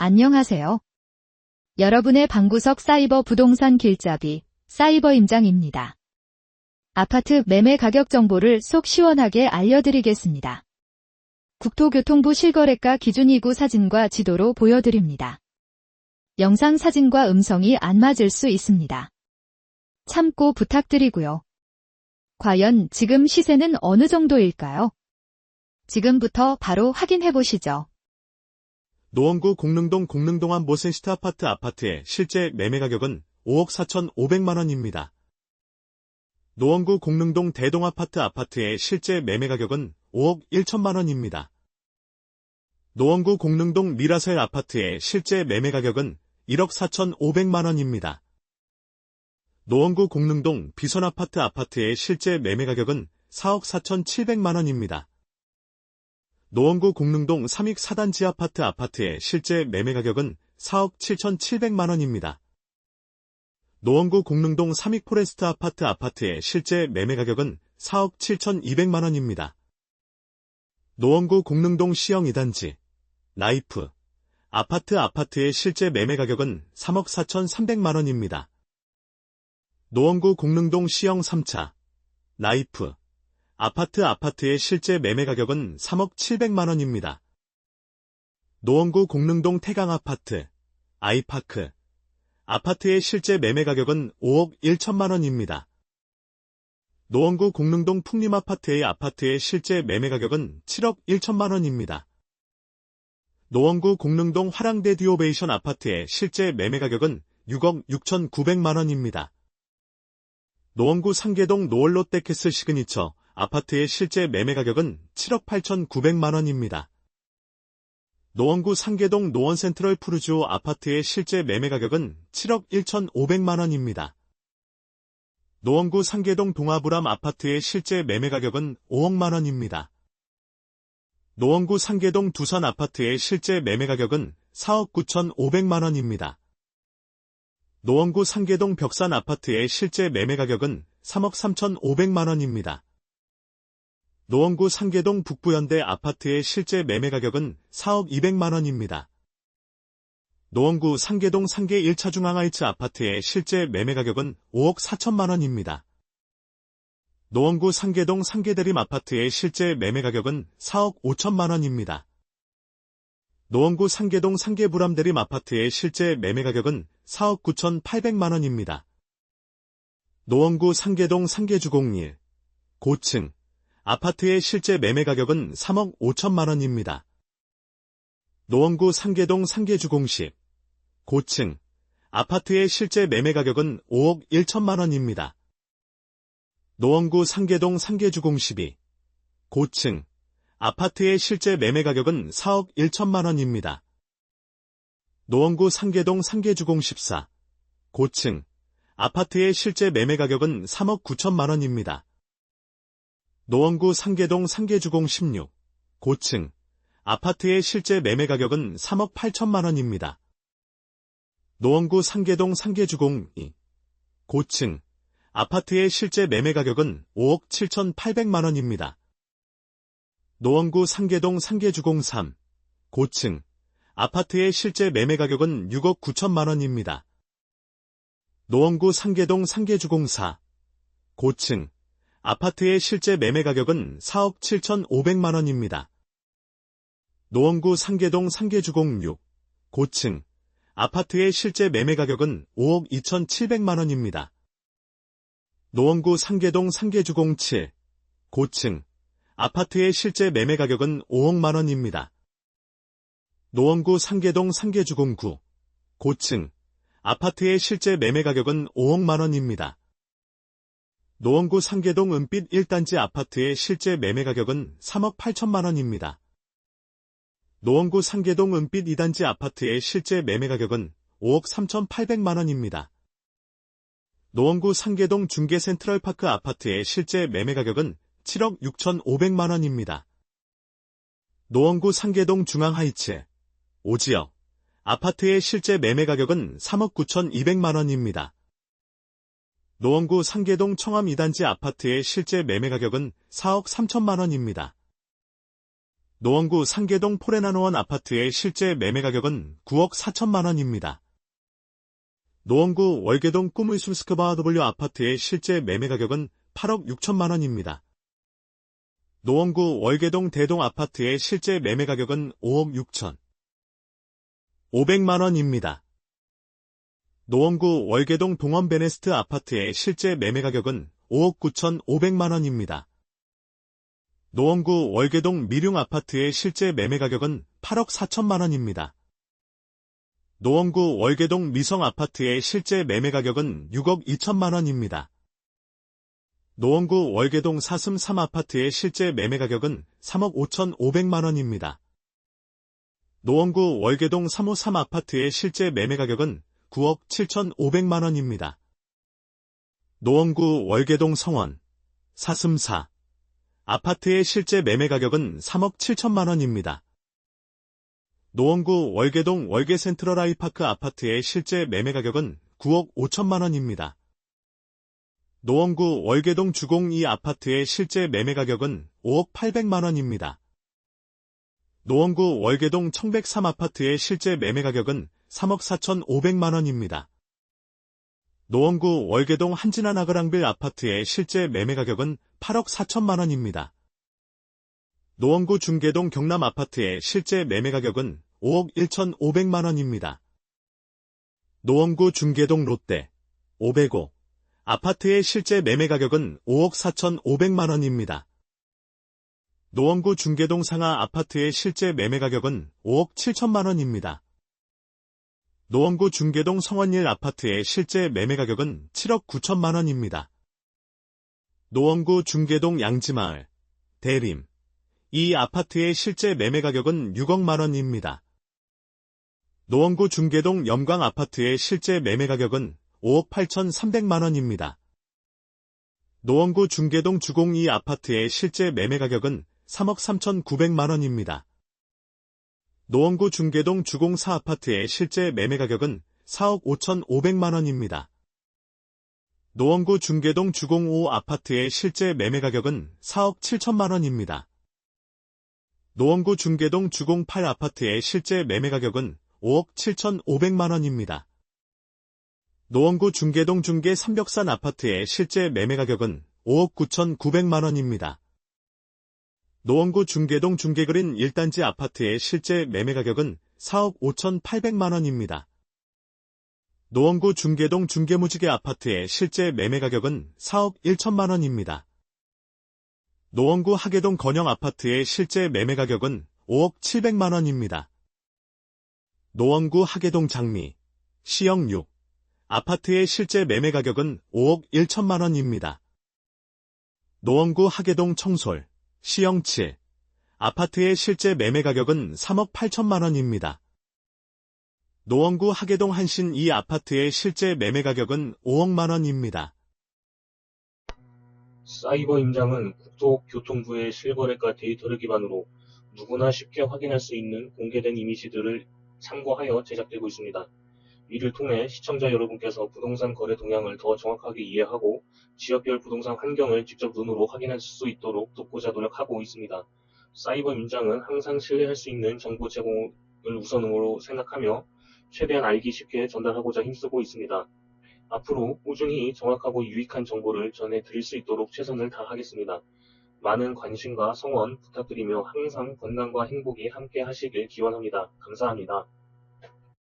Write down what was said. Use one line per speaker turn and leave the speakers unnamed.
안녕하세요. 여러분의 방구석 사이버 부동산 길잡이 사이버 임장입니다. 아파트 매매 가격 정보를 속 시원하게 알려드리겠습니다. 국토교통부 실거래가 기준 2구 사진과 지도로 보여드립니다. 영상 사진과 음성이 안 맞을 수 있습니다. 참고 부탁드리고요. 과연 지금 시세는 어느 정도일까요? 지금부터 바로 확인해 보시죠.
노원구 공릉동 공릉동안 모센시트 아파트의 실제 매매 가격은 5억 4,500만원입니다. 노원구 공릉동 대동 아파트의 실제 매매 가격은 5억 1천만원입니다. 노원구 공릉동 미라셀 아파트의 실제 매매 가격은 1억 4,500만원입니다. 노원구 공릉동 비선 아파트의 실제 매매 가격은 4억 4,700만원입니다. 노원구 공릉동 삼익 4단지 아파트의 실제 매매 가격은 4억 7,700만원입니다. 노원구 공릉동 삼익 포레스트 아파트의 실제 매매 가격은 4억 7,200만원입니다. 노원구 공릉동 시영 2단지 라이프 아파트의 실제 매매 가격은 3억 4,300만원입니다. 노원구 공릉동 시영 3차 라이프 아파트의 실제 매매 가격은 3억 700만원입니다. 노원구 공릉동 태강 아이파크 아파트의 실제 매매 가격은 5억 1천만원입니다. 노원구 공릉동 풍림 아파트의 실제 매매 가격은 7억 1천만원입니다. 노원구 공릉동 화랑대 듀오베이션 아파트의 실제 매매 가격은 6억 6,900만원입니다. 노원구 상계동 노을롯데캐슬 시그니처 아파트의 실제 매매 가격은 7억 8,900만원입니다. 노원구 상계동 노원센트럴 푸르주오 아파트의 실제 매매 가격은 7억 1,500만원입니다. 노원구 상계동 동아브람 아파트의 실제 매매 가격은 5억만원입니다. 노원구 상계동 두산 아파트의 실제 매매 가격은 4억 9,500만원입니다. 노원구 상계동 벽산 아파트의 실제 매매 가격은 3억 3,500만원입니다. 노원구 상계동 북부현대 아파트의 실제 매매 가격은 4억 200만원입니다. 노원구 상계동 상계 1차 중앙하이츠 아파트의 실제 매매 가격은 5억 4천만원입니다. 노원구 상계동 상계대림 아파트의 실제 매매 가격은 4억 5천만원입니다. 노원구 상계동 상계불암대림 아파트의 실제 매매 가격은 4억 9,800만원입니다. 노원구 상계동 상계주공1 고층 아파트의 실제 매매 가격은 3억 5천만원입니다. 노원구 상계동 상계주공10 고층 아파트의 실제 매매 가격은 5억 1천만원입니다. 노원구 상계동 상계주공12 고층 아파트의 실제 매매 가격은 4억 1천만원입니다. 노원구 상계동 상계주공14 고층 아파트의 실제 매매 가격은 3억 9천만원입니다. 노원구 상계동 상계주공16 고층 아파트의 실제 매매 가격은 3억 8천만원입니다. 노원구 상계동 상계주공2 고층 아파트의 실제 매매 가격은 5억 7,800만원입니다. 노원구 상계동 상계주공3 고층 아파트의 실제 매매 가격은 6억 9천만원입니다. 노원구 상계동 상계주공4 고층 아파트의 실제 매매 가격은 4억 7,500만원입니다. 노원구 상계동 상계주공6 고층 아파트의 실제 매매 가격은 5억 2,700만원입니다. 노원구 상계동 상계주공7 고층 아파트의 실제 매매 가격은 5억만원입니다. 노원구 상계동 상계주공9 고층 아파트의 실제 매매 가격은 5억만원입니다. 노원구 상계동 은빛 1단지 아파트의 실제 매매 가격은 3억 8천만원입니다. 노원구 상계동 은빛 2단지 아파트의 실제 매매 가격은 5억 3,800만원입니다. 노원구 상계동 중계 센트럴파크 아파트의 실제 매매 가격은 7억 6,500만원입니다. 노원구 상계동 중앙하이츠 오지역 아파트의 실제 매매 가격은 3억 9,200만원입니다. 노원구 상계동 청암 2단지 아파트의 실제 매매 가격은 4억 3천만원입니다. 노원구 상계동 포레나노원 아파트의 실제 매매 가격은 9억 4천만 원입니다. 노원구 월계동 꿈의 숲 스크바 W 아파트의 실제 매매 가격은 8억 6천만 원입니다. 노원구 월계동 대동 아파트의 실제 매매 가격은 5억 6천 5백만 원입니다. 노원구 월계동 동원 베네스트 아파트의 실제 매매 가격은 5억 9천 5백만 원입니다. 노원구 월계동 미룡 아파트의 실제 매매 가격은 8억 4천만 원입니다. 노원구 월계동 미성 아파트의 실제 매매 가격은 6억 2천만 원입니다. 노원구 월계동 사슴 3 아파트의 실제 매매 가격은 3억 5천 5백만 원입니다. 노원구 월계동 3호 3 아파트의 실제 매매 가격은 9억 7천 5백만 원입니다. 노원구 월계동 성원 사슴 4 아파트의 실제 매매 가격은 3억 7천만 원입니다. 노원구 월계동 월계 센트럴 아이파크 아파트의 실제 매매 가격은 9억 5천만 원입니다. 노원구 월계동 주공 2 아파트의 실제 매매 가격은 5억 8백만 원입니다. 노원구 월계동 청백 3 아파트의 실제 매매 가격은 3억 4천 5백만 원입니다. 노원구 월계동 한진한 아그랑빌 아파트의 실제 매매 가격은 8억 4천만 원입니다. 노원구 중계동 경남 아파트의 실제 매매 가격은 5억 1천 5백만 원입니다. 노원구 중계동 롯데 505 아파트의 실제 매매 가격은 5억 4천 5백만 원입니다. 노원구 중계동 상하 아파트의 실제 매매 가격은 5억 7천만 원입니다. 노원구 중계동 성원일 아파트의 실제 매매 가격은 7억 9천만 원입니다. 노원구 중계동 양지마을 대림 이 아파트의 실제 매매 가격은 6억만 원입니다. 노원구 중계동 염광 아파트의 실제 매매 가격은 5억 8천 3백만 원입니다. 노원구 중계동 주공 2 아파트의 실제 매매 가격은 3억 3천 9백만 원입니다. 노원구 중계동 주공 4 아파트의 실제 매매 가격은 4억 5천 5백만 원입니다. 노원구 중계동 주공 5 아파트의 실제 매매 가격은 4억 7천만 원입니다. 노원구 중계동 주공 8 아파트의 실제 매매 가격은 5억 7천 5백만 원입니다. 노원구 중계동 중계 삼벽산 아파트의 실제 매매 가격은 5억 9천 9백만 원입니다. 노원구 중계동 중계그린 1단지 아파트의 실제 매매 가격은 4억 5천 8백만 원입니다. 노원구 중계동 중계무지개 아파트의 실제 매매 가격은 4억 1천만 원입니다. 노원구 하계동 건영 아파트의 실제 매매 가격은 5억 7백만 원입니다. 노원구 하계동 장미 시영 6 아파트의 실제 매매 가격은 5억 1천만 원입니다. 노원구 하계동 청솔 시영 7 아파트의 실제 매매 가격은 3억 8천만 원입니다. 노원구 하계동 한신 2 아파트의 실제 매매 가격은 5억만 원입니다.
사이버 임장은 국토교통부의 실거래가 데이터를 기반으로 누구나 쉽게 확인할 수 있는 공개된 이미지들을 참고하여 제작되고 있습니다. 이를 통해 시청자 여러분께서 부동산 거래 동향을 더 정확하게 이해하고 지역별 부동산 환경을 직접 눈으로 확인할 수 있도록 돕고자 노력하고 있습니다. 사이버 임장은 항상 신뢰할 수 있는 정보 제공을 우선으로 생각하며 최대한 알기 쉽게 전달하고자 힘쓰고 있습니다. 앞으로 꾸준히 정확하고 유익한 정보를 전해드릴 수 있도록 최선을 다하겠습니다. 많은 관심과 성원 부탁드리며 항상 건강과 행복이 함께 하시길 기원합니다. 감사합니다.